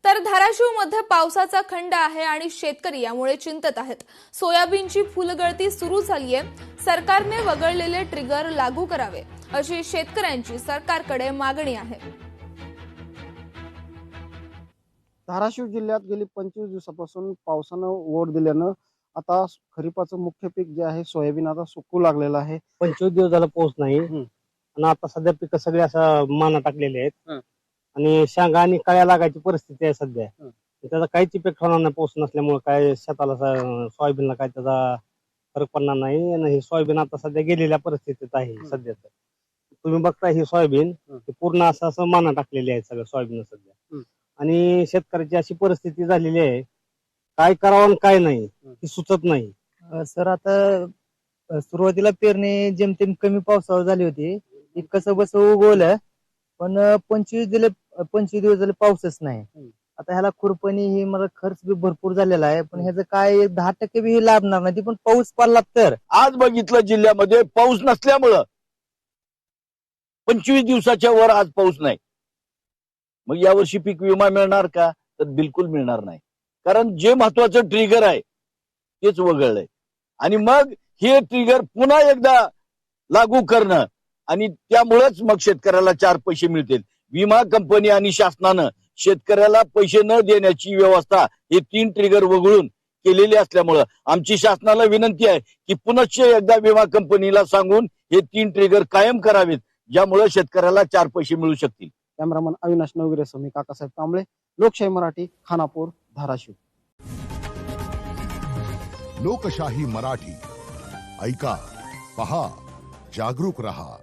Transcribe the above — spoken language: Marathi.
तर धाराशिवमध्ये पावसाचा खंड आहे आणि शेतकरी यामुळे चिंतित आहेत। सोयाबीनची फुलगळती सुरू झाली आहे। सरकारने वगळलेले ट्रिगर लागू करावे अशी शेतकऱ्यांची सरकारकडे मागणी आहे। धाराशिव जिल्ह्यात गेली 25 दिवसापासून पावसानं ओढ दिल्यानं आता खरीपाचं मुख्य पीक जे आहे सोयाबीन आता सुकू लागलेलं आहे। 25 दिवस झाला पाऊस नाही आणि आता सध्या पिकं सगळे असं माना टाकलेले आहेत आणि शेंगा आणि कळ्या लागायची परिस्थिती आहे सध्या। त्याचा काहीच इफेक्ट होणार नाही पाऊस नसल्यामुळे, काय शेताला सोयाबीनला काय त्याचा फरक पडणार नाही। आणि हे सोयाबीन आता सध्या गेलेल्या परिस्थितीत आहे सध्या। तुम्ही बघता ही सोयाबीन पूर्ण असं माना टाकलेली आहे सगळं सोयाबीन सध्या। आणि शेतकऱ्याची अशी परिस्थिती झालेली आहे, काय करावं आणि काय नाही हे सुचत नाही। सर आता सुरुवातीला पेरणी जेमतेम कमी पावसावर झाली होती, कसं बस उगवलं, पण 25 दिवस झाले पाऊसच नाही। आता ह्याला खुरपणी ही मला खर्च बी भरपूर झालेला आहे, पण ह्याचं काय 10% बी लाभणार नाही, पण पाऊस पडला तर। आज बघितलं जिल्ह्यामध्ये पाऊस नसल्यामुळं 25 दिवसाच्या वर आज पाऊस नाही। मग यावर्षी पीक विमा मिळणार का? तर बिलकुल मिळणार नाही, कारण जे महत्वाचं ट्रिगर आहे तेच वगळलंय। आणि मग हे ट्रिगर पुन्हा एकदा लागू करणं आणि त्यामुळेच मग शेतकऱ्याला 4 पैसे मिळतील। विमा कंपनी आणि शासनानं शेतकऱ्याला पैसे न देण्याची व्यवस्था हे 3 ट्रिगर वगळून केलेली असल्यामुळं आमची शासनाला विनंती आहे की पुनश्च एकदा विमा कंपनीला सांगून हे 3 ट्रिगर कायम करावेत, ज्यामुळे शेतकऱ्याला 4 पैसे मिळू शकतील। कॅमेरामन अविनाश नवगिरे सह मी काकासाहेब कांबळे, लोकशाही मराठी, खानापूर, धाराशिव। लोकशाही मराठी ऐका, पहा, जागरूक रहा।